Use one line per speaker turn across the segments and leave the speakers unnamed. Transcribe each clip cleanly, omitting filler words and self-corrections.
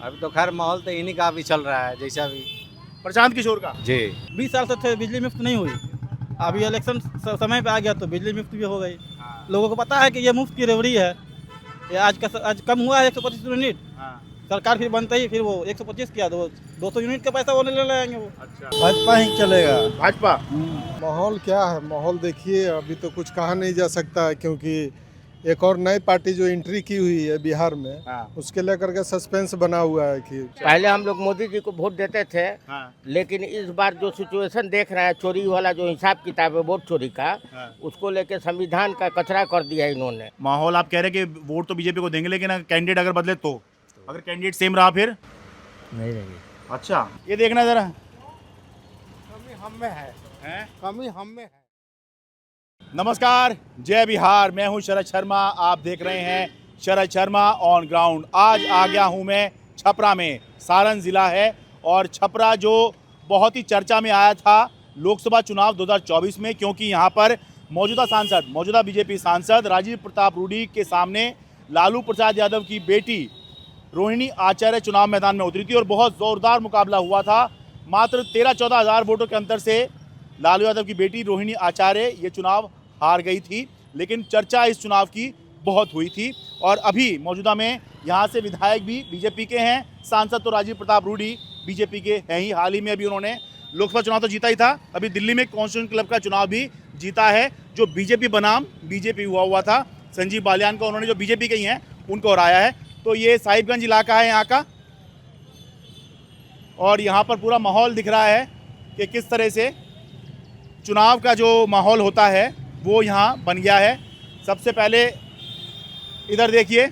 अभी तो खैर माहौल तो इन्हीं का भी चल रहा है जैसा भी।
प्रशांत किशोर का।
जी
20 साल से थे बिजली मुफ्त नहीं हुई, अभी इलेक्शन समय पे आ गया तो बिजली मुफ्त भी हो गई। लोगों को पता है कि ये मुफ्त की रेवड़ी है। ये आज कम हुआ है 125 यूनिट, सरकार फिर बनते ही फिर वो 125 किया तो 200 यूनिट का पैसा वो ले लेंगे वो।
अच्छा,
भाजपा ही चलेगा।
भाजपा।
माहौल क्या है, माहौल देखिए अभी तो कुछ कहा नहीं जा सकता है, क्योंकि एक और नई पार्टी जो एंट्री की हुई है बिहार में, उसके लेकर के सस्पेंस बना हुआ है कि
पहले हम लोग मोदी जी को वोट देते थे, लेकिन इस बार जो सिचुएशन देख रहे हैं, चोरी वाला जो हिसाब किताब है वोट चोरी का, उसको लेके संविधान का कचरा कर दिया इन्होंने।
माहौल आप कह रहे हैं कि वोट तो बीजेपी को देंगे, लेकिन कैंडिडेट अगर बदले तो, अगर कैंडिडेट सेम रहा फिर
नहीं रहेगी।
अच्छा, ये देखना जरा।
कमी हम में है, कमी हम में है।
नमस्कार, जय बिहार। मैं हूं शरद शर्मा, आप देख रहे हैं शरद शर्मा ऑन ग्राउंड। आज आ गया हूं मैं छपरा में, सारण ज़िला है, और छपरा जो बहुत ही चर्चा में आया था लोकसभा चुनाव 2024 में, क्योंकि यहां पर मौजूदा बीजेपी सांसद राजीव प्रताप रूडी के सामने लालू प्रसाद यादव की बेटी रोहिणी आचार्य चुनाव मैदान में उतरी थी और बहुत ज़ोरदार मुकाबला हुआ था। मात्र 13-14 हज़ार वोटों के अंतर से लालू यादव की बेटी रोहिणी आचार्य ये चुनाव हार गई थी, लेकिन चर्चा इस चुनाव की बहुत हुई थी। और अभी मौजूदा में यहाँ से विधायक भी बीजेपी के हैं, सांसद तो राजीव प्रताप रूडी बीजेपी के हैं ही। हाल ही में अभी उन्होंने लोकसभा चुनाव तो जीता ही था, अभी दिल्ली में कॉन्स्टिट्यूशन क्लब का चुनाव भी जीता है, जो बीजेपी बनाम बीजेपी हुआ था। संजीव बालियान को उन्होंने, जो बीजेपी के ही हैं, उनको हराया है। तो ये साहिबगंज इलाका है यहाँ का, और यहाँ पर पूरा माहौल दिख रहा है कि किस तरह से चुनाव का जो माहौल होता है वो यहाँ बन गया है। सबसे पहले इधर देखिए,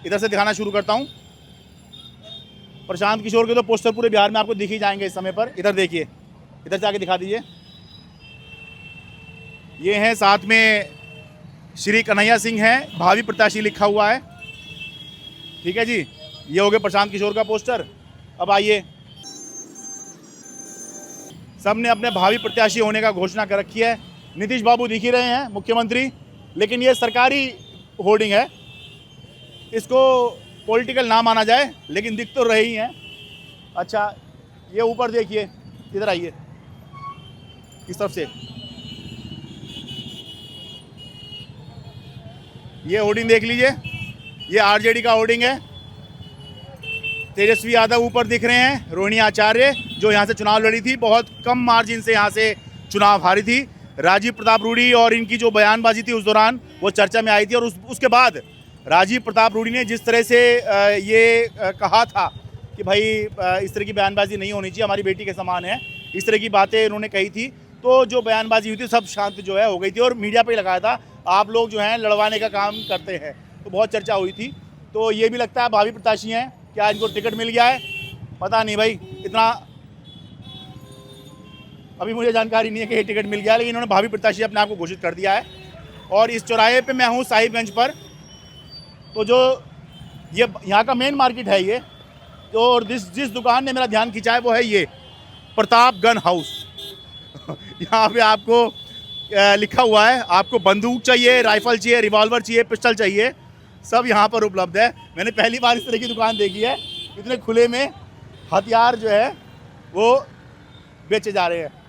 इधर से दिखाना शुरू करता हूँ। प्रशांत किशोर के तो पोस्टर पूरे बिहार में आपको दिख ही जाएंगे इस समय पर। इधर देखिए, इधर से आके दिखा दीजिए। ये हैं, साथ में श्री कन्हैया सिंह हैं, भावी प्रत्याशी लिखा हुआ है। ठीक है जी, ये हो गया प्रशांत किशोर का पोस्टर। अब आइए, सब ने अपने भावी प्रत्याशी होने का घोषणा कर रखी है। नीतीश बाबू दिख ही रहे हैं, मुख्यमंत्री, लेकिन ये सरकारी होर्डिंग है, इसको पॉलिटिकल ना माना जाए, लेकिन दिख तो रही हैं। अच्छा, ये ऊपर देखिए, इधर आइए, किस तरफ से ये होर्डिंग देख लीजिए, ये आरजेडी का होर्डिंग है। तेजस्वी यादव ऊपर दिख रहे हैं, रोहिणी आचार्य जो यहाँ से चुनाव लड़ी थी, बहुत कम मार्जिन से यहाँ से चुनाव हारी थी। राजीव प्रताप रूडी और इनकी जो बयानबाजी थी उस दौरान वो चर्चा में आई थी, और उसके बाद राजीव प्रताप रूडी ने जिस तरह से ये कहा था कि भाई इस तरह की बयानबाजी नहीं होनी चाहिए, हमारी बेटी के समान है, इस तरह की बातें इन्होंने कही थी। तो जो बयानबाजी हुई थी सब शांत जो है हो गई थी, और मीडिया पे ही लगाया था, आप लोग जो हैं लड़वाने का काम करते हैं, तो बहुत चर्चा हुई थी। तो ये भी लगता है भावी प्रत्याशी हैं, क्या इनको टिकट मिल गया है, पता नहीं भाई, इतना अभी मुझे जानकारी नहीं है कि ये टिकट मिल गया, लेकिन इन्होंने भावी प्रत्याशी अपने आप को घोषित कर दिया है। और इस चौराहे पे मैं हूँ साहिबगंज पर, तो जो ये यहाँ का मेन मार्केट है ये, तो और जिस दुकान ने मेरा ध्यान खिंचा है वो है ये प्रताप गन हाउस। यहाँ पे आपको लिखा हुआ है, आपको बंदूक चाहिए, राइफल चाहिए, रिवॉल्वर चाहिए, पिस्टल चाहिए, सब यहाँ पर उपलब्ध है। मैंने पहली बार इस तरह की दुकान देखी है, इतने खुले में हथियार जो है वो बेचे जा रहे हैं।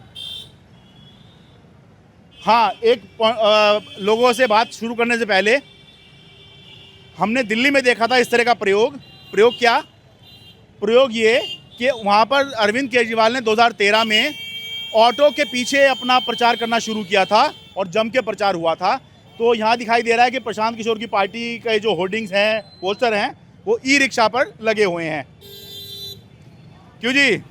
हाँ, एक लोगों से बात शुरू करने से पहले, हमने दिल्ली में देखा था इस तरह का प्रयोग क्या? प्रयोग ये कि वहाँ पर अरविंद केजरीवाल ने 2013 में ऑटो के पीछे अपना प्रचार करना शुरू किया था और जम के प्रचार हुआ था। तो यहाँ दिखाई दे रहा है कि प्रशांत किशोर की पार्टी के जो होर्डिंग्स हैं, पोस्टर हैं, वो ई रिक्शा पर लगे हुए हैं। क्यों जी,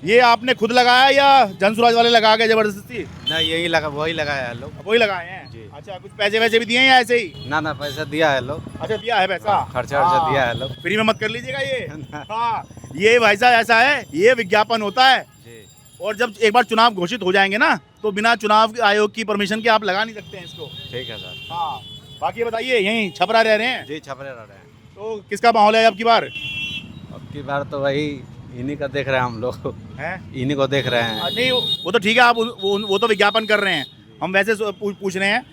ये आपने खुद लगाया या जनसुराज वाले लगा के जबरदस्ती?
नहीं, यही लगा, वही लगाया है लोग।
वही लगाए हैं
जी।
अच्छा, कुछ पैसे वैसे भी दिए हैं या ऐसे ही?
ना पैसा दिया है लोग।
अच्छा, दिया है पैसा,
खर्चा वर्चा दिया है लोग।
फ्री में मत कर लीजिएगा ये। हाँ, ये भाई साहब ऐसा है, ये विज्ञापन होता है
जी।
और जब एक बार चुनाव घोषित हो जाएंगे ना, तो बिना चुनाव आयोग की परमिशन के आप लगा नहीं सकते हैं इसको।
ठीक है सर।
हाँ, बाकी बताइए, यहीं छपरा रह रहे हैं?
जी, छपरे रह रहे हैं।
तो किसका माहौल है अब की बार?
अब की बार तो वही इन्हीं का देख रहे हैं हम लोग,
हैं
इन्हीं को देख रहे हैं।
नहीं, वो तो ठीक है, आप वो तो विज्ञापन कर रहे हैं, हम वैसे पूछ रहे हैं।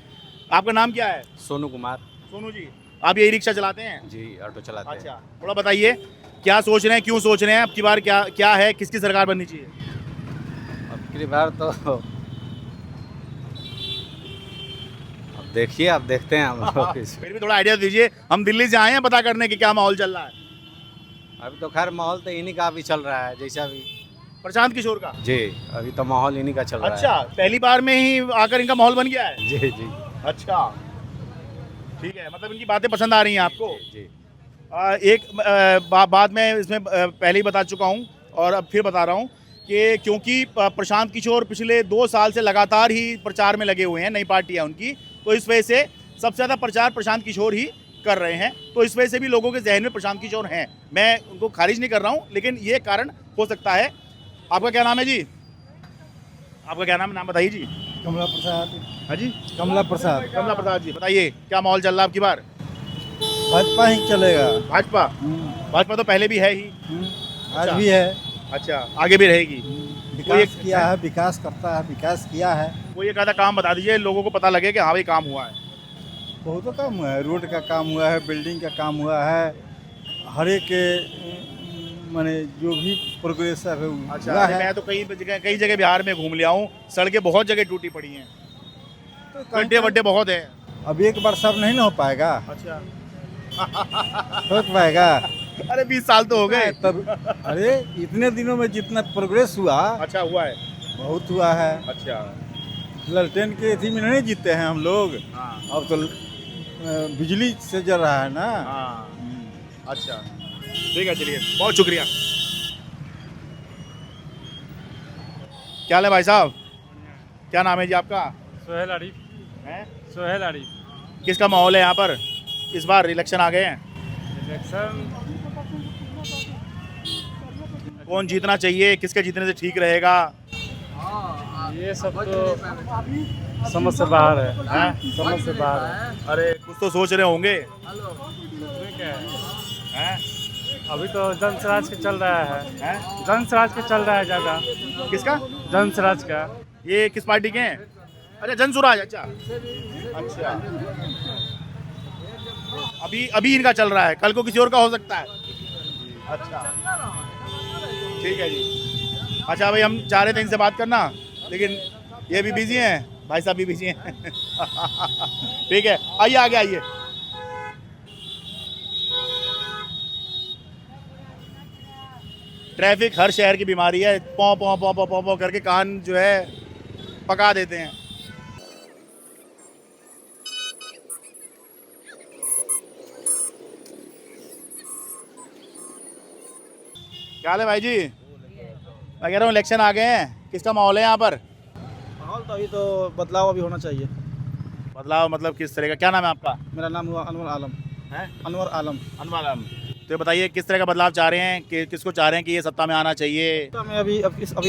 आपका नाम क्या है?
सोनू कुमार।
सोनू जी, आप ये रिक्शा चलाते हैं?
जी, ऑटो चलाते हैं।
अच्छा, थोड़ा बताइए, क्या सोच रहे हैं, क्यों सोच रहे हैं अब की बार क्या क्या है, किसकी सरकार बननी चाहिए?
अब की बार तो अब देखिए, अब देखते हैं हम लोग इस-
फिर भी थोड़ा आइडिया दीजिए, हम दिल्ली से आए हैं पता करने की क्या माहौल चल रहा है।
अभी तो खैर माहौल तो इन्हीं का भी चल रहा है, जैसा भी।
प्रशांत किशोर का?
जी, अभी तो माहौल इन्हीं का चल रहा
अच्छा, पहली बार में ही आकर इनका माहौल बन गया है।
है। जी जी
अच्छा, ठीक है, मतलब इनकी बातें पसंद आ रही हैं आपको?
जी।
एक बात मैं इसमें पहले ही बता चुका हूँ और अब फिर बता रहा हूँ कि क्योंकि प्रशांत किशोर पिछले 2 साल से लगातार ही प्रचार में लगे हुए हैं, नई पार्टी है उनकी, तो इस वजह से सबसे ज़्यादा प्रचार प्रशांत किशोर ही कर रहे हैं, तो इस वजह से भी लोगों के जहन में प्रशांत किशोर हैं। मैं उनको खारिज नहीं कर रहा हूँ, लेकिन ये कारण हो सकता है। आपका क्या नाम है जी? आपका क्या नाम बताइए जी।
कमला प्रसाद।
हाँ जी,
कमला प्रसाद।
कमला प्रसाद जी, बताइए क्या माहौल चल रहा है आपकी बार?
भाजपा ही चलेगा।
भाजपा? भाजपा तो पहले भी है ही।
आज भी है।
अच्छा, आगे भी रहेगी।
विकास किया है, विकास करता है, विकास किया है।
कोई एक आधा काम बता दीजिए, लोगों को पता लगे कि हाँ भाई काम हुआ है।
बहुत काम हुआ है, रोड का काम हुआ है, बिल्डिंग का काम हुआ है, हर एक माने जो भी प्रोग्रेस है वो
अच्छा,
हुआ है।
मैं तो कई जगह बिहार में घूम लिया हूँ, सड़कें बहुत जगह टूटी पड़ी हैं,
तो
गड्ढे वड्ढे बहुत हैं।
अब एक बार सब नहीं ना हो पाएगा,
अच्छा,
हो पाएगा।
अरे 20 साल तो हो गए।
तब अरे इतने दिनों में जितना प्रोग्रेस हुआ
अच्छा हुआ है।
बहुत हुआ है।
अच्छा,
ललटेन के इसी में नहीं जीते हैं हम लोग,
हाँ
अब तो बिजली से जल रहा है ना।
हाँ, अच्छा, ठीक है, चलिए, बहुत शुक्रिया। क्या हाल है भाई साहब? क्या नाम है जी आपका?
सोहेल आरिफ।
हैं?
सोहेल आरिफ।
किसका माहौल है यहाँ पर? इस बार इलेक्शन आ गए हैं,
इलेक्शन
कौन जीतना चाहिए, किसके जीतने से ठीक रहेगा?
ये सब तो समझ से बाहर है।
हैं?
समझ से बाहर है।
अरे कुछ तो सोच रहे होंगे।
इसमें क्या है?
हैं?
अभी तो जनसराज के चल रहा है।
हैं?
जनसराज के चल रहा है ज़्यादा।
किसका?
जनसराज का।
ये किस पार्टी के हैं? अच्छा, जनसुराज। अच्छा, अच्छा, अभी इनका चल रहा है, कल को किसी और का हो सकता है। अच्छा, ठीक है जी। अच्छा भाई, हम चाह रहे थे इनसे बात करना, लेकिन ये भी बिजी हैं, भाई साहब भी बिजी हैं। ठीक है, आइए आगे आइए। ट्रैफिक हर शहर की बीमारी है, पौ पौ पौ पौ पौ पौ करके कान जो है पका देते हैं। क्या हाल है भाई जी? मैं कह रहा हूँ इलेक्शन आ गए हैं, किसका माहौल है यहाँ पर?
माहौल तो अभी तो बदलाव अभी होना चाहिए।
बदलाव मतलब किस तरह का? क्या नाम है आपका?
मेरा नाम हुआ अनवर आलम।
है
अनवर आलम।
अनवर आलम। तो ये बताइए किस तरह का बदलाव चाह रहे हैं, कि किसको चाह रहे हैं कि ये सत्ता में आना चाहिए?
तो हमें अभी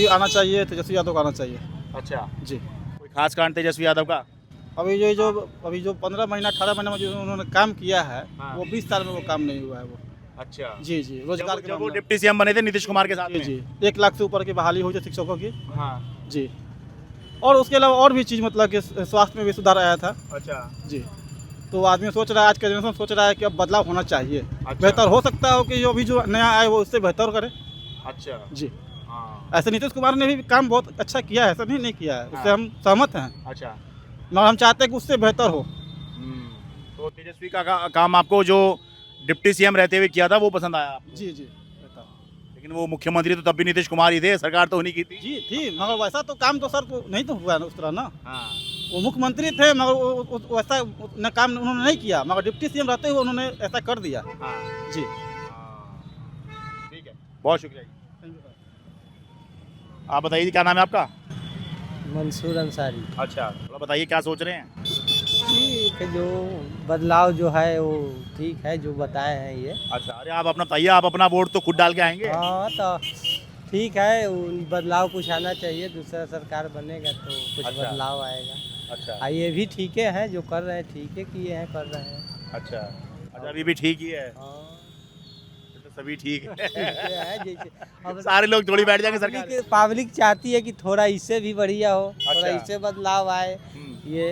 आना चाहिए, तेजस्वी यादव को आना चाहिए।
अच्छा,
जी।
कोई खास कारण तेजस्वी यादव का?
अभी जो 15 महीना 18 महीना में जो उन्होंने काम किया है,
हाँ।
वो 20 साल में वो काम नहीं हुआ है वो।
अच्छा,
जी जी, रोजगार के
जब वो
मामले में।
डिप्टी सीएम बने थे नीतीश कुमार के साथ
जी
में।
जी, 1 लाख से ऊपर की बहाली हुई थी शिक्षकों की।
हाँ,
जी, और उसके अलावा और भी चीज़, मतलब कि स्वास्थ्य में भी सुधार आया था।
अच्छा,
जी, तो आदमी सोच रहा है, आज का जनरेशन सोच रहा है कि अब बदलाव होना चाहिए।
अच्छा।
बेहतर हो सकता हो कि जो अभी जो नया आए वो उससे बेहतर करे।
अच्छा,
जी,
हाँ,
ऐसे नीतीश कुमार ने भी काम बहुत अच्छा किया है, ऐसा नहीं किया है, उससे
हाँ।
हम सहमत हैं,
अच्छा।
मगर हम चाहते हैं कि उससे बेहतर हो।
तो तेजस्वी का काम आपको जो डिप्टी सीएम रहते हुए किया था वो पसंद आया आपको?
जी जी, बेहतर।
लेकिन वो मुख्यमंत्री तो तब भी नीतीश कुमार ही थे, सरकार तो उन्हीं की थी।
जी थी, मगर वैसा तो काम तो सर को नहीं तो हुआ ना उस तरह ना।
हाँ,
वो मुख्यमंत्री थे, मगर वैसा न काम उन्होंने नहीं किया, मगर डिप्टी सीएम रहते हुए उन्होंने ऐसा कर दिया।
हाँ,
जी,
ठीक है, बहुत शुक्रिया जी। आप बताइए जी, क्या नाम है आपका?
मंसूर अंसारी।
अच्छा, थोड़ा बताइए क्या सोच रहे हैं?
ठीक है, जो बदलाव जो है वो ठीक है, जो बताए हैं ये।
अच्छा, अरे आप अपना बताइए, आप अपना वोट तो खुद डाल के आएंगे।
हाँ तो ठीक है, बदलाव कुछ आना चाहिए, दूसरा सरकार बनेगा तो कुछ
अच्छा।
बदलाव आएगा।
अच्छा,
ये भी ठीक है, जो कर रहे हैं ठीक है किए हैं, कर रहे हैं।
अच्छा, अच्छा, अभी भी ठीक ही है,
हाँ
तो सभी ठीक है।
ठीक है, जैसे अब
सारे लोग थोड़ी बैठ जाएंगे सरकार।
पब्लिक चाहती है कि थोड़ा इससे भी बढ़िया हो, थोड़ा
अच्छा।
इससे बदलाव आए,
हम्म।
ये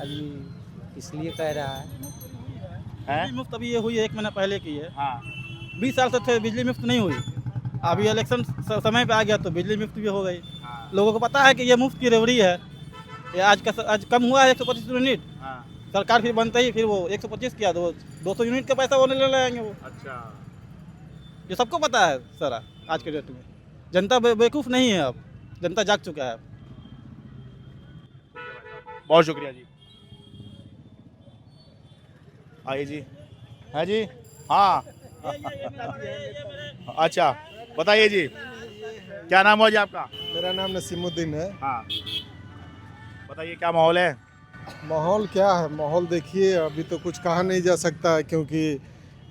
आदमी इसलिए कह रहा है।
हैं?
मुफ्त अभी ये हुई है, 1 महीना पहले की है।
हाँ,
20 साल से थे बिजली मुफ्त नहीं हुई। अभी इलेक्शन समय पे आ गया तो बिजली मुफ्त भी हो गई। लोगों को पता है कि ये मुफ्त की रेवड़ी है। ये आज कम हुआ है 125 यूनिट। सरकार फिर बनते ही फिर वो 125 किया तो 200 यूनिट का पैसा वो ले लेंगे वो।
अच्छा,
ये सबको पता है सारा आज के डेट में। जनता बेवकूफ़ नहीं है, अब जनता जाग चुका है।
बहुत शुक्रिया जी। आइए जी। है जी, हाँ। अच्छा, बताइए जी, क्या नाम हुआ जी आपका?
मेरा नाम नसीमुद्दीन है।
हाँ, बताइए क्या माहौल है?
माहौल क्या है, माहौल देखिए अभी तो कुछ कहा नहीं जा सकता है, क्योंकि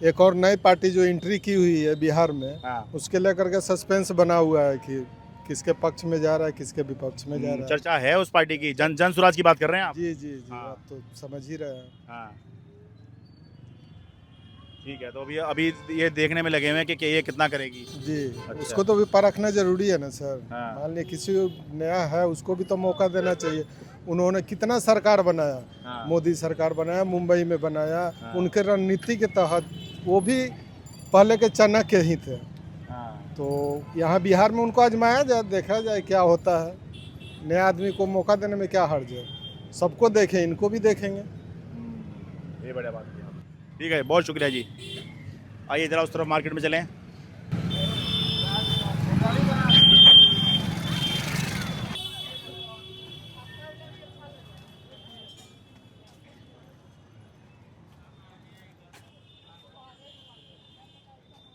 एक और नई पार्टी जो एंट्री की हुई है बिहार में, उसके लेकर के सस्पेंस बना हुआ है कि किसके पक्ष में जा रहा है, किसके विपक्ष में जा रहा है।
चर्चा है उस पार्टी की, जन स्वराज की बात कर रहे हैं आप?
जी जी जी, आप तो समझ ही रहे हैं।
हाँ, ठीक है। तो अभी ये देखने में लगे हुए हैं कि ये कितना करेगी।
जी,
अच्छा।
उसको तो भी परखना जरूरी है ना सर।
हाँ।
मान लीजिए किसी नया है, उसको भी तो मौका देना चाहिए। उन्होंने कितना सरकार बनाया,
हाँ।
मोदी सरकार बनाया, मुंबई में बनाया,
हाँ।
उनके रणनीति के तहत वो भी पहले के चाणक्य ही थे।
हाँ।
तो यहाँ बिहार में उनको आजमाया जाए, देखा जाए क्या होता है। नए आदमी को मौका देने में क्या हर्ज है। सबको देखें, इनको भी देखेंगे।
ये बढ़िया बात है। ठीक है, बहुत शुक्रिया जी। आइए जरा उस तरफ मार्केट में चलें।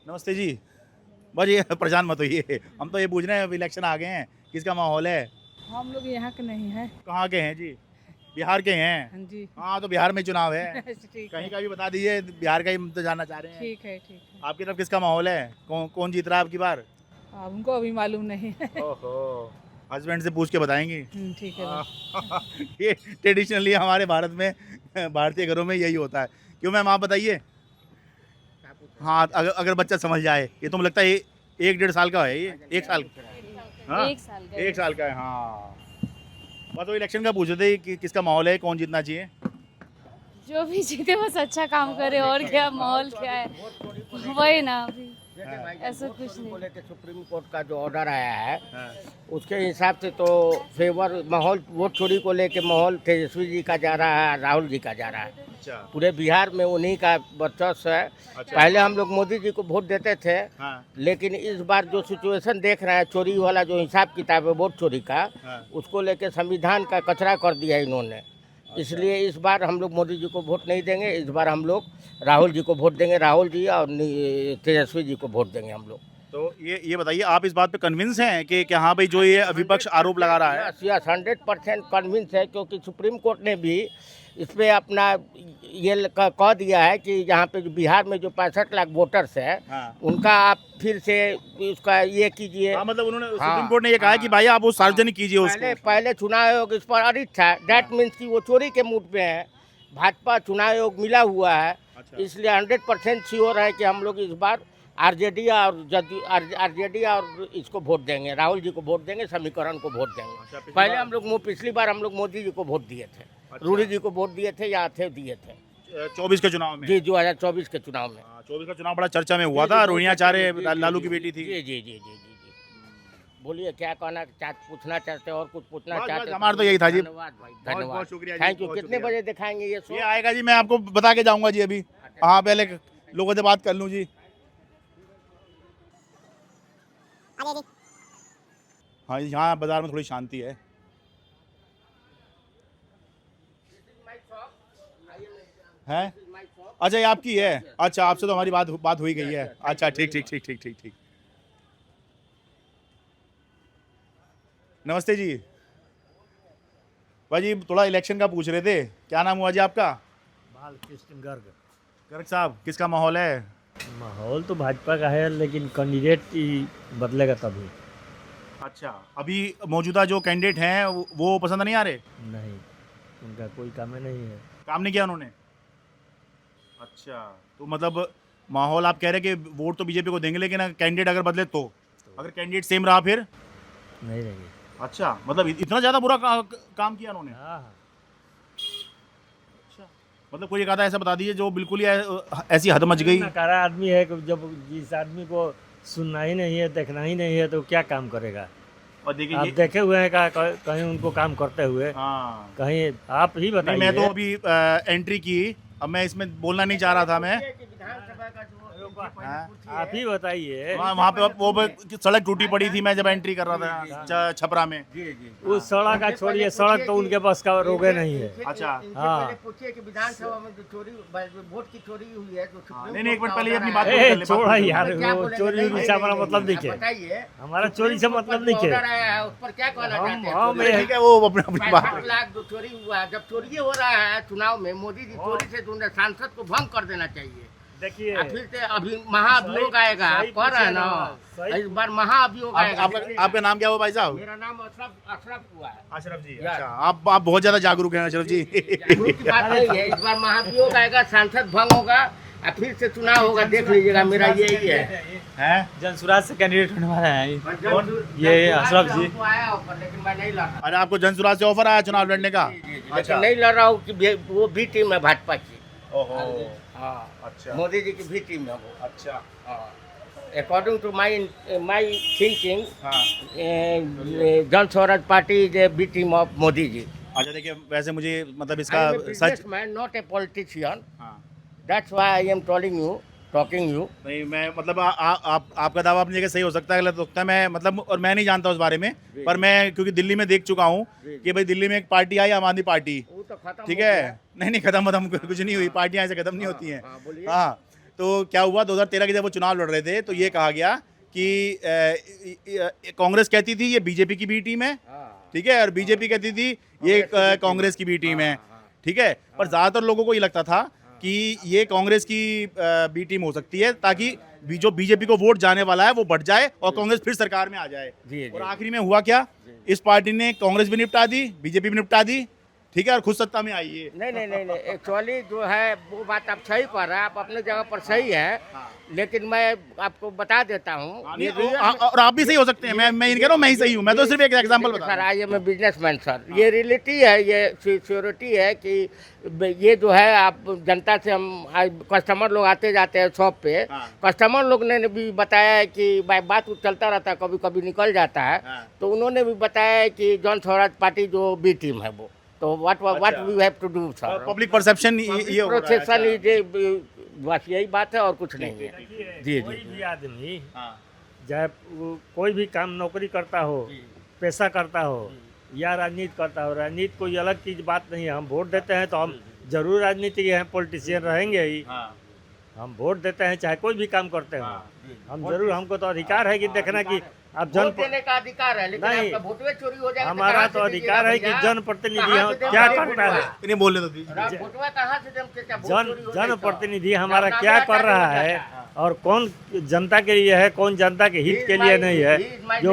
नमस्ते जी। बस ये परेशान मत होइए, हम तो ये पूछ रहे हैं, इलेक्शन आ गए हैं, किसका माहौल है?
हम लोग यहाँ के नहीं हैं।
कहाँ के हैं जी? बिहार के हैं?
हाँ जी।
हाँ, तो बिहार में चुनाव है।
ठीक
कहीं
है,
का भी बता दीजिए, बिहार का ही हम तो जानना चाह रहे हैं।
ठीक है, ठीक है।
आपकी तरफ किसका माहौल है? कौन जीत रहा है आपकी बार?
अब हमको अभी मालूम नहीं है।
ओहो, हस्बैंड से पूछ के बताएंगी।
ठीक है।
ये ट्रेडिशनली हमारे भारत में, भारतीय घरों में यही होता है। क्यों मैम, आप बताइए। हाँ, अगर बच्चा समझ जाए। ये तो मुझे लगता है 1-1.5 साल का है। ये 1 साल, हाँ, 1 साल का है। हाँ, बस वो इलेक्शन का पूछ रहे थे कि किसका माहौल है, कौन जीतना चाहिए?
जो भी जीते बस अच्छा काम करे, और क्या माहौल क्या है वही ना। अभी ऐसा कुछ नहीं।
लेके सुप्रीम कोर्ट का जो ऑर्डर आया है, उसके हिसाब से तो फेवर माहौल वोट चोरी को लेके माहौल तेजस्वी जी का जा रहा है, राहुल जी का जा रहा है।
अच्छा।
पूरे बिहार में उन्हीं का वर्चस्व है।
अच्छा।
पहले हम लोग मोदी जी को वोट देते थे,
हाँ।
लेकिन इस बार जो सिचुएशन देख रहे हैं, चोरी वाला जो हिसाब किताब है वोट चोरी का,
हाँ।
उसको लेके संविधान का कचरा कर दिया इन्होंने। इसलिए इस बार हम लोग मोदी जी को वोट नहीं देंगे, इस बार हम लोग राहुल जी को वोट देंगे, राहुल जी और तेजस्वी जी को वोट देंगे हम लोग।
तो ये बताइए, आप इस बात पे कन्विंस हैं कि हाँ भाई, जो ये विपक्ष आरोप लगा रहा है?
यस, 100% कन्विंस है, क्योंकि सुप्रीम कोर्ट ने भी इस पे अपना ये कह दिया है कि यहाँ पे जो बिहार में जो 65 लाख वोटर्स है,
हाँ।
उनका आप फिर से उसका ये कीजिए।
हाँ, मतलब उन्होंने,
हाँ,
सुप्रीम कोर्ट ने ये कहा है कि भाई आप वो सार्वजनिक कीजिए उसको।
पहले चुनाव आयोग इस पर अडिट था, दैट मीन्स कि वो चोरी के मूड पे है। भाजपा चुनाव आयोग मिला हुआ है।
अच्छा।
इसलिए 100% श्योर है कि हम लोग इस बार आरजेडी और इसको वोट देंगे, राहुल जी को वोट देंगे, समीकरण को वोट देंगे।
अच्छा,
पहले हम लोग पिछली बार हम लोग मोदी जी को वोट दिए थे।
अच्छा।
रूडी जी को वोट दिए थे या थे दिए थे
24 के चुनाव में।
जी, 2024 के चुनाव में।
24 का चुनाव बड़ा चर्चा में हुआ था। रोहिण्याचार्य लालू की बेटी थी।
जी जी जी जी जी। बोलिए क्या कहना पूछना चाहते और कुछ पूछना चाहते?
हमारा तो यही था जी।
धन्यवाद भाई,
बहुत
धन्यवाद,
शुक्रिया जी,
थैंक यू।
बहुत
कितने
शुक्रिया।
बजे दिखाएंगे ये शो?
ये आएगा जी, मैं आपको बता के जाऊंगा जी अभी। हाँ, पहले लोगों से बात कर लूँ जी। हाँ, यहाँ बाजार में थोड़ी शांति है। हैं? अच्छा, ये आपकी है? अच्छा, आपसे तो हमारी बात हुई गई है। अच्छा, ठीक। नमस्ते जी। भाई जी, थोड़ा इलेक्शन का पूछ रहे थे। क्या नाम हुआ जी आपका?
बालकृष्ण गर्ग।
गर्ग साहब, किसका माहौल है?
माहौल तो भाजपा का है, लेकिन कैंडिडेट ही बदलेगा तभी।
अच्छा, अभी मौजूदा जो कैंडिडेट हैं वो पसंद नहीं आ रहे?
नहीं, उनका कोई काम ही नहीं है।
काम नहीं किया उन्होंने? अच्छा, तो मतलब माहौल आप कह रहे हैं कि वोट तो बीजेपी को देंगे, लेकिन कैंडिडेट अगर बदले तो अगर कैंडिडेट सेम रहा फिर
नहीं रहेंगे।
अच्छा, मतलब इतना ज़्यादा बुरा काम किया उन्होंने?
हाँ।
अच्छा, मतलब कोई एक आधा ऐसा बता दीजिए जो बिल्कुल ही ऐसी हद मच गई।
नकारा आदमी है कि जब जिस आदमी को सुनना ही नहीं है, देखना ही नहीं है, तो क्या काम करेगा।
और देखिए
आप देखे हुए हैं कहीं उनको काम करते हुए?
हाँ,
कहीं आप ही बताइए।
मैं तो अभी एंट्री की, अब मैं इसमें बोलना नहीं चाह रहा था मैं।
आप ही बताइए।
वहाँ पे वो सड़क टूटी पड़ी थी मैं जब एंट्री कर रहा था छपरा में।
उस सड़क का छोड़िए, सड़क तो उनके पास का रोगे नहीं है।
अच्छा
हाँ,
पूछिए कि विधानसभा में जो चोरी वोट की चोरी हुई है तो
नहीं एक मिनट पहले अपनी बात कर ले।
छोड़ा यार, वो चोरी से हमारा मतलब नहीं है।
बताइए,
हमारा चोरी से मतलब नहीं है।
उस पर क्या कहना चाहते हैं?
हम
ठीक है, वो अपनी बात।
5 लाख जो चोरी हुआ है, जब चोरी हो रहा है चुनाव में, मोदी जी चोरी से जो सांसद को भंग कर देना चाहिए।
देखिए,
फिर से अभी महाअभियोग आएगा, आप कह रहे हैं ना, इस बार महाअभियोग आएगा।
आपका नाम क्या हुआ भाई साहब?
मेरा नाम अशरफ हुआ है।
अशरफ जी। अच्छा, आप बहुत ज्यादा जागरूक हैं अशरफ जी।
जागरूक की बात नहीं है, इस बार महाअभियोग आएगा, सांसद भंग होगा और फिर से चुनाव होगा। देख लीजिएगा, मेरा यही है।
जनसुराज से कैंडिडेट होने वाला है ये अशरफ जी।
आया ऑफर, लेकिन मैं नहीं लड़ रहा।
अरे आपको जनसुराज से ऑफर आया चुनाव लड़ने का?
लेकिन नहीं लड़ रहा हूँ कि वो भी टीम है भाजपा की।
ओहो,
हाँ,
अच्छा,
मोदी जी की भी टीम है वो।
अच्छा,
अकॉर्डिंग टू माई थिंकिंग,
हाँ,
Jan Swaraj party is a B team of Modi ji.
अच्छा। देखिए वैसे मुझे मतलब इसका such
man, not a politician,
हाँ,
that's why I am talking you.
नहीं मैं मतलब आपका दावा अपनी जगह सही हो सकता है, गलत हो सकता है। मैं मतलब और मैं नहीं जानता उस बारे में, पर मैं क्योंकि दिल्ली में देख चुका हूँ कि भाई दिल्ली में एक पार्टी आई, आम आदमी पार्टी,
वो तो खत्म
ठीक
हो गया।
है। नहीं खत्म कुछ नहीं हुई, पार्टियां ऐसे खत्म नहीं होती हैं।
हाँ, बोलिए।
हाँ, तो क्या हुआ 2013 के जब वो चुनाव लड़ रहे थे तो ये कहा गया कि कांग्रेस कहती थी ये बीजेपी की भी टीम है, ठीक है, और बीजेपी कहती थी ये कांग्रेस की भी टीम है, ठीक है। पर ज़्यादातर लोगों को ये लगता था कि ये कांग्रेस की बी टीम हो सकती है, ताकि जो बीजेपी को वोट जाने वाला है वो बढ़ जाए और कांग्रेस फिर सरकार में आ जाए। और आखिरी में हुआ क्या, इस पार्टी ने कांग्रेस भी निपटा दी, बीजेपी भी निपटा दी, ठीक है, और खुद सत्ता में आई है।
नहीं, एक्चुअली जो है वो बात आप सही कर रहे हैं, आप अपने जगह पर सही है, लेकिन मैं आपको बता देता हूँ।
और आप भी सही हो सकते हैं, मैं नहीं कह रहा हूँ मैं ही सही हूँ, मैं तो सिर्फ एक एग्जांपल बता
sir, I am a businessman sir. ये रियलिटी है, ये सिक्योरिटी है कि ये जो है आप जनता से हम कस्टमर लोग आते जाते हैं शॉप पे, कस्टमर लोग ने भी बताया है कि भाई बात चलता रहता है, कभी कभी निकल जाता है, तो उन्होंने भी बताया है कि जन स्वराज पार्टी जो बी टीम है वो, तो what we have to do sir.
Public perception ये
प्रोसेशन बस यही बात है और कुछ नहीं है। जी
कोई भी आदमी चाहे कोई भी काम नौकरी करता हो, पैसा करता हो या राजनीति करता हो, राजनीति कोई अलग चीज बात नहीं है। हम वोट देते हैं तो हम जरूर राजनीति के हैं, पॉलिटिशियन रहेंगे ही। हम वोट देते हैं चाहे कोई भी काम करते हो, हम जरूर, हमको तो अधिकार है कि देखना कि आप
वोट देने का अधिकार है, लेकिन
नहीं,
आपका वोटवे चोरी हो जाएगा
हमारा तो अधिकार है कि जनप्रतिनिधि क्या करता है,
नहीं बोलने तो
वोटवा कहाँ से
जनप्रतिनिधि हमारा क्या कर रहा है और कौन जनता के लिए है, कौन जनता के हित के लिए नहीं है, जो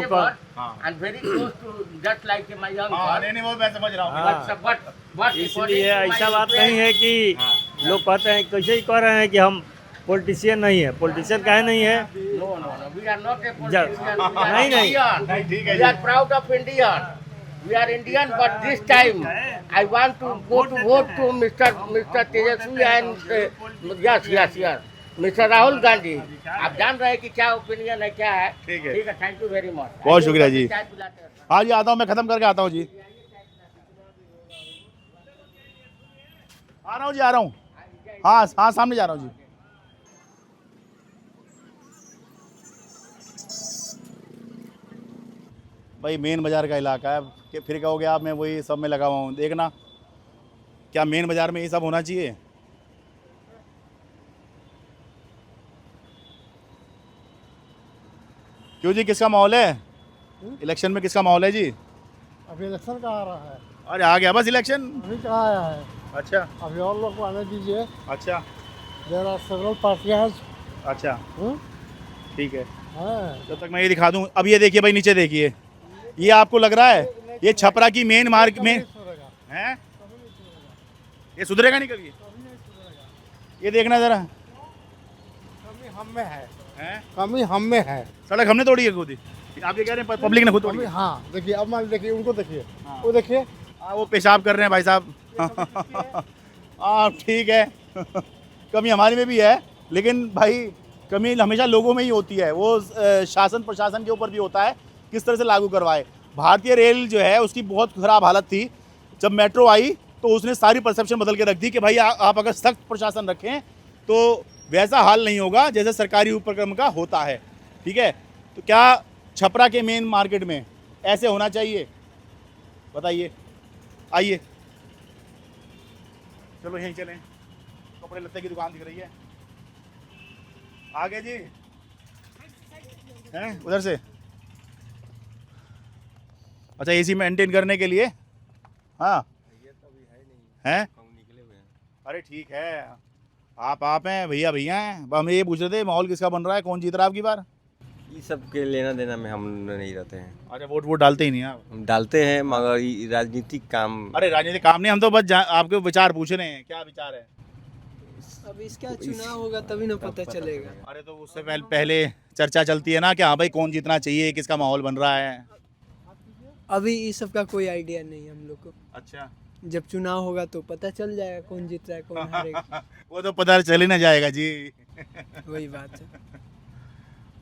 इसलिए ऐसा बात नहीं है कि लोग कहते हैं कैसे ही कह रहे हैं कि हम पॉलिटिशियन नहीं है। पॉलिटिशियन काहे नहीं है? नहीं,
we are proud of Indian. We are Indian, but this time I want to go to vote to Mr. Tejasvi and yes, Mr. Rahul Gandhi. आप जान रहे हैं कि क्या ओपिनियन है, क्या है। ठीक है, थैंक यू वेरी मच।
बहुत शुक्रिया जी। हाँ जी, आता हूँ, मैं खत्म करके आता हूँ जी। आ रहा हूँ जी, आ रहा हूँ। हाँ, सामने जा रहा हूँ जी। भाई मेन बाज़ार का इलाका है, कि फिर कहोगे आप मैं वही सब में लगा हुआ हूँ। देखना क्या मेन बाज़ार में ये सब होना चाहिए? क्यों जी, किसका माहौल है इलेक्शन में? किसका माहौल है जी?
अभी इलेक्शन का आ रहा है।
अरे आ गया बस इलेक्शन?
अभी कहाँ आया है?
अच्छा,
अभी और लोग को आने दीजिए।
अच्छा,
देयर आर सेवरल पार्टियां।
अच्छा, ठीक है।
हाँ,
जब तक मैं ये दिखा दूँ। अब ये देखिए भाई, नीचे देखिए, ये आपको लग रहा है ये छपरा की मेन मार्ग में है? ये सुधरेगा नहीं कभी? ये देखना जरा,
कमी हम में है,
कमी हम में है।
सड़क हमने तोड़ी है खुद ही। आप ये कह रहे हैं पब्लिक ने खुद तोड़ी है?
हाँ देखिए, अब मान देखिए, उनको देखिए, वो देखिए,
वो पेशाब कर रहे हैं भाई साहब। हाँ ठीक है कमी हमारी में भी है, लेकिन भाई कमी हमेशा लोगों में ही होती है, वो शासन प्रशासन के ऊपर भी होता है किस तरह से लागू करवाए। भारतीय रेल जो है उसकी बहुत ख़राब हालत थी, जब मेट्रो आई तो उसने सारी परसेप्शन बदल के रख दी कि भाई आप अगर सख्त प्रशासन रखें तो वैसा हाल नहीं होगा जैसे सरकारी उपक्रम का होता है। ठीक है, तो क्या छपरा के मेन मार्केट में ऐसे होना चाहिए? बताइए, आइए चलो यहीं चलें, कपड़े लत्ते की दुकान दिख रही है आगे जी, हैं उधर से। अच्छा, एसी मेंटेन करने के लिए, हाँ हैं, अरे ठीक है, आप हैं, भैया भैया हैं। हम ये पूछ रहे थे माहौल किसका बन रहा है, कौन जीत रहा है आपकी बार?
ये सब के लेना देना में हम नहीं रहते हैं।
अच्छा, वोट डालते ही नहीं आप?
हम डालते हैं मगर ये राजनीतिक काम।
अरे राजनीतिक काम नहीं, हम तो बस आपके विचार पूछ रहे हैं, क्या विचार है?
अब इसका चुनाव होगा तभी ना पता चलेगा।
अरे तो उससे पहले चर्चा चलती है ना कि हाँ भाई कौन जीतना चाहिए, किसका माहौल बन रहा है।
अभी इस सब का कोई आइडिया नहीं हम लोग को।
अच्छा,
जब चुनाव होगा तो पता चल जाएगा कौन जीत रहा है कौन हारेगा।
वो तो पता चल ही ना जाएगा जी।
वही बात है।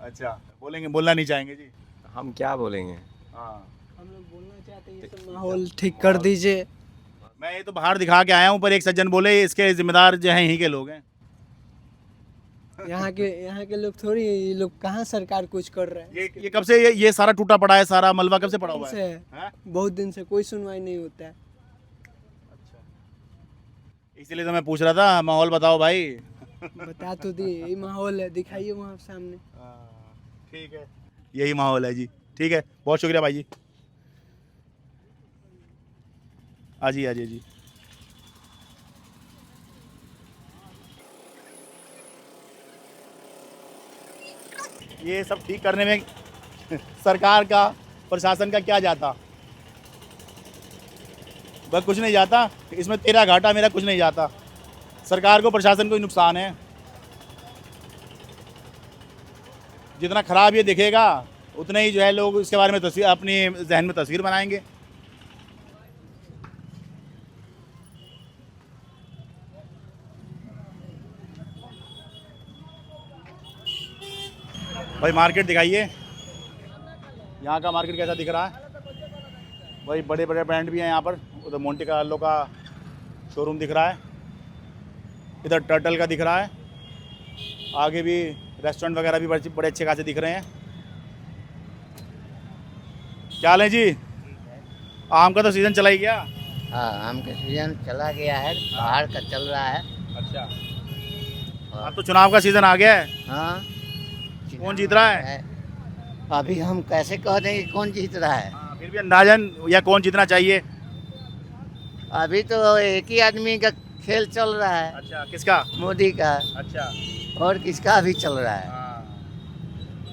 अच्छा, बोलना नहीं चाहेंगे जी?
हम क्या बोलेंगे,
हाँ
हम लोग बोलना चाहते हैं ये सब माहौल ठीक कर दीजिए।
मैं ये तो बाहर दिखा के आया हूँ, पर एक सज्जन बोले इसके जिम्मेदार जो हैं यहीं के लोग हैं।
यहाँ के लोग थोड़ी, ये लोग कहाँ सरकार कुछ कर रहे हैं।
ये कब से ये सारा टूटा पड़ा है, सारा मलबा कब से पड़ा हुआ है?
बहुत दिन से कोई सुनवाई नहीं होता है।
अच्छा, इसीलिए तो मैं पूछ रहा था, माहौल बताओ भाई।
बता तो दिए, यही माहौल है, दिखाइए वहाँ सामने।
ठीक है, यही माहौल है जी। ठीक है, बहुत शुक्रिया भाई जी। आजिए जी। ये सब ठीक करने में सरकार का, प्रशासन का क्या जाता? बस कुछ नहीं जाता, इसमें तेरा घाटा मेरा कुछ नहीं जाता। सरकार को, प्रशासन को ही नुकसान है। जितना खराब ये दिखेगा उतना ही जो है लोग इसके बारे में तस्वीर, अपनी जहन में तस्वीर बनाएंगे। भाई मार्केट दिखाइए, यहाँ का मार्केट कैसा दिख रहा है? भाई बड़े बड़े ब्रांड भी हैं यहाँ पर। उधर मोंटे कार्लो का शोरूम दिख रहा है, इधर टर्टल का दिख रहा है, आगे भी रेस्टोरेंट वगैरह भी बड़े अच्छे खासे दिख रहे हैं। क्या हाल है जी? आम का तो सीज़न चला ही गया।
हाँ, आम का सीजन चला गया है, बाहर का चल रहा है।
अच्छा, अब तो चुनाव का सीज़न आ गया है।
हाँ,
कौन जीत रहा है?
अभी हम कैसे कह देंगे कौन जीत रहा है?
फिर भी अंदाजन, या कौन जीतना चाहिए?
अभी तो एक ही आदमी का खेल चल रहा है।
अच्छा, किसका?
मोदी का।
अच्छा,
और किसका अभी चल रहा है?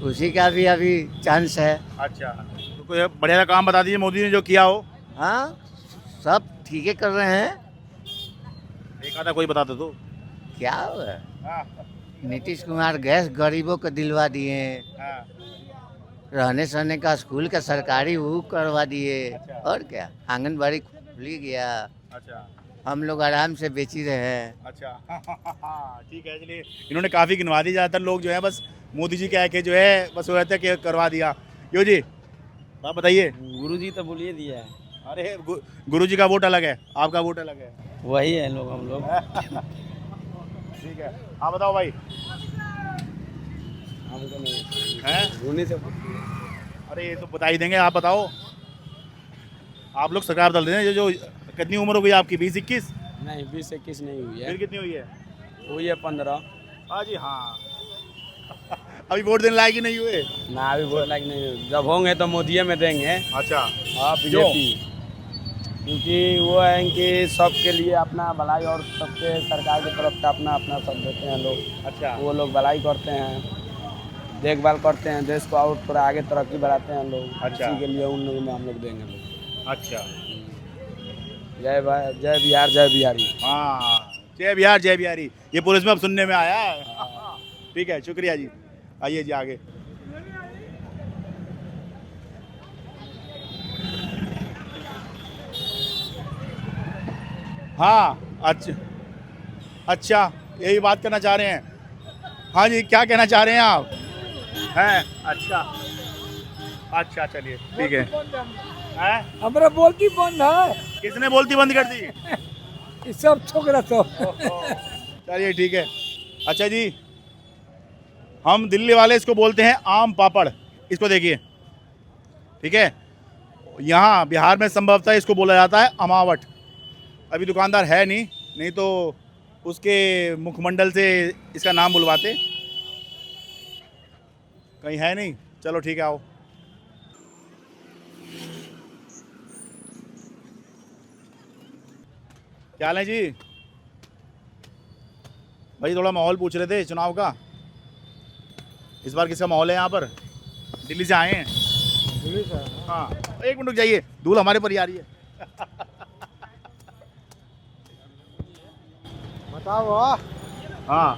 उसी का भी अभी चांस है।
अच्छा, तो कोई बढ़िया काम बता दीजिए मोदी ने जो किया हो।
हाँ, सब ठीक है कर रहे हैं।
एक आधा कोई बता दो तो।
क्या हुआ? नीतीश कुमार गैस गरीबों को दिलवा दिए, रहने सहने का स्कूल का सरकारी वो करवा दिए।
अच्छा।
और क्या, आंगनबाड़ी खुली गया।
अच्छा,
हम लोग आराम से बेची रहे हैं।
अच्छा ठीक है, चलिए इन्होंने काफ़ी गिनवा दी। ज़्यादातर लोग जो है बस मोदी जी क्या है कि जो है बस वो रहते हैं कि करवा दिया। यो जी, आप बताइए।
गुरुजी तो बोलिए दिया है।
अरे गुरुजी का वोट अलग है, आपका वोट अलग है।
वही है लोग, हम लोग।
ठीक है, हाँ बताओ भाई।
हमको नहीं
हैं? अरे ये तो बता ही देंगे, आप बताओ। आप लोग सरकार दल दें। जो कितनी उम्र हो गई आपकी? 20-21?
नहीं, 20-21 नहीं हुई है।
फिर कितनी हुई है?
हुई है 15।
हाँ जी, हाँ अभी वोट देने लायक ही नहीं हुए
ना, अभी वोट लायक नहीं हुई। जब होंगे तो मोदी में देंगे।
अच्छा,
हाँ, बीजेपी, क्योंकि वो है कि सबके लिए अपना भलाई और सबके सरकार की तरफ से अपना अपना सब देते हैं लोग।
अच्छा,
वो लोग भलाई करते हैं, देखभाल करते हैं, देश को और थोड़ा आगे तरक्की बढ़ाते हैं लोग।
अच्छा।
इसी के लिए उन लोगों में हम लोग देंगे लोग।
अच्छा,
जय बिहार, जय बिहारी।
हाँ, जय बिहार जय बिहारी, ये पुलिस में अब सुनने में आया है। ठीक है, शुक्रिया जी। आइए जी आगे। हाँ, अच्छा अच्छा, यही बात करना चाह रहे हैं। हाँ जी, क्या कहना चाह रहे हैं आप? हैं? अच्छा, चलिए ठीक है। हैं?
हमारा बोलती बंद है,
किसने बोलती बंद कर दी?
ये सब छोकरा तो।
चलिए ठीक है। अच्छा जी, हम दिल्ली वाले इसको बोलते हैं आम पापड़। इसको देखिए, ठीक है। यहाँ बिहार में संभवतः इसको बोला जाता है अमावट। अभी दुकानदार है नहीं तो उसके मुखमंडल से इसका नाम बुलवाते। कहीं है नहीं, चलो ठीक है, आओ। क्या हाल है जी? भाई थोड़ा माहौल पूछ रहे थे चुनाव का। इस बार किसका माहौल है यहाँ पर? दिल्ली से आए हैं।
दिल्ली से?
हाँ, एक मिनट रुक जाइए, धूल हमारे पर ही आ रही है।
बताओ।
हाँ,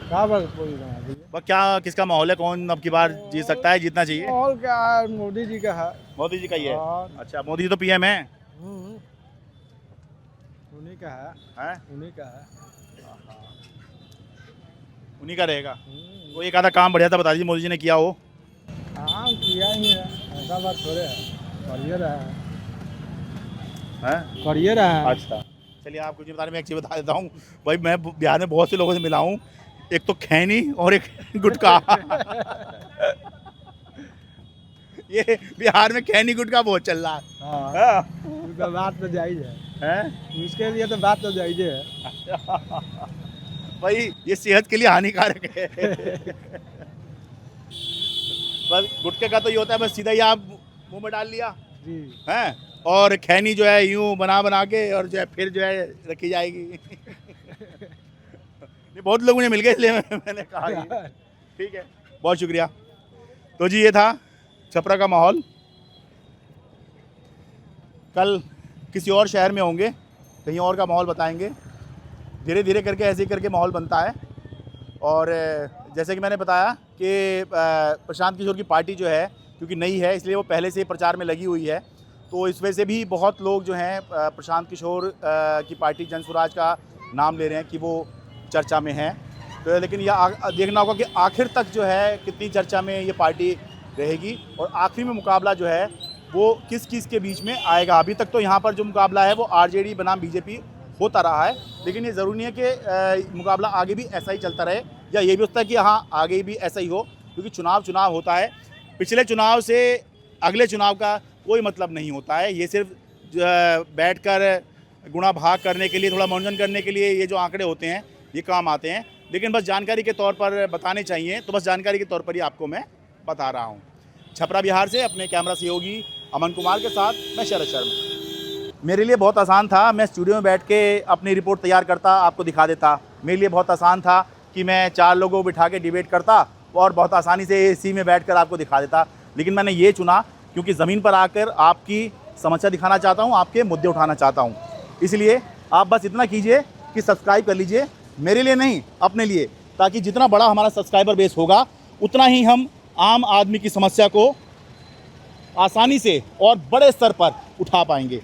क्या बात बोल रहे हैं?
बस क्या किसका माहौल है, कौन अब की बार जीत सकता है, जीतना चाहिए?
माहौल क्या है? मोदी जी का है।
मोदी जी का ही है।
हाँ।
अच्छा, मोदी जी तो पीएम है।
उन्हीं का है।
हैं?
उन्हीं का है।
उन्हीं का रहेगा। वो एक आधा काम बढ़िया था बता दीजिए मोदी जी ने किया हो।
काम किया ही है, ऐसा बात थोड़े है। करिए रहा है।
हैं?
करिए रहा है।
अच्छा, चलिए आपको जी बता रहे, मैं एक चीज़ बता देता हूँ भाई। मैं बिहार में बहुत से लोगों से मिला हूँ, एक तो खैनी और एक गुटखा। ये बिहार में खैनी गुटखा बहुत चल रहा है।
हाँ, तो बात तो जायज है।
हैं?
इसके लिए तो बात तो जायज है।
भाई ये सेहत के लिए हानिकारक है। बस गुटखे का तो ये होता है, बस सीधा ही आप मुंह में डाल लिया
जी।
हैं, और खैनी जो है यूं बना के और जो है फिर जो है रखी जाएगी। नहीं, बहुत लोग मुझे मिल गए इसलिए मैंने कहा ये। ठीक है, बहुत शुक्रिया। तो जी ये था छपरा का माहौल। कल किसी और शहर में होंगे, कहीं और का माहौल बताएंगे। धीरे धीरे करके ऐसे ही करके माहौल बनता है। और जैसे कि मैंने बताया कि प्रशांत किशोर की पार्टी जो है क्योंकि नई है, इसलिए वो पहले से ही प्रचार में लगी हुई है। तो इस वजह से भी बहुत लोग जो हैं प्रशांत किशोर की पार्टी जनसुराज का नाम ले रहे हैं कि वो चर्चा में है। तो लेकिन यह देखना होगा कि आखिर तक जो है कितनी चर्चा में ये पार्टी रहेगी और आखिरी में मुकाबला जो है वो किस के बीच में आएगा। अभी तक तो यहाँ पर जो मुकाबला है वो आरजेडी बनाम बीजेपी होता रहा है, लेकिन ये ज़रूरी नहीं है कि मुकाबला आगे भी ऐसा ही चलता रहे, या ये भी होता है कि हाँ आगे भी ऐसा ही हो, क्योंकि चुनाव होता है। पिछले चुनाव से अगले चुनाव का कोई मतलब नहीं होता है। ये सिर्फ बैठकर गुणा भाग करने के लिए, थोड़ा मनोरंजन करने के लिए ये जो आंकड़े होते हैं ये काम आते हैं, लेकिन बस जानकारी के तौर पर बताने चाहिए, तो बस जानकारी के तौर पर ही आपको मैं बता रहा हूँ। छपरा बिहार से अपने कैमरा सहयोगी अमन कुमार के साथ मैं शरद शर्मा। मेरे लिए बहुत आसान था, मैं स्टूडियो में बैठ के अपनी रिपोर्ट तैयार करता, आपको दिखा देता। मेरे लिए बहुत आसान था कि मैं 4 लोगों को बिठा के डिबेट करता और बहुत आसानी से एसी में बैठकर आपको दिखा देता, लेकिन मैंने ये चुना क्योंकि ज़मीन पर आकर आपकी समस्या दिखाना चाहता हूँ, आपके मुद्दे उठाना चाहता हूँ। इसलिए आप बस इतना कीजिए कि सब्सक्राइब कर लीजिए, मेरे लिए नहीं अपने लिए, ताकि जितना बड़ा हमारा सब्सक्राइबर बेस होगा उतना ही हम आम आदमी की समस्या को आसानी से और बड़े स्तर पर उठा पाएंगे।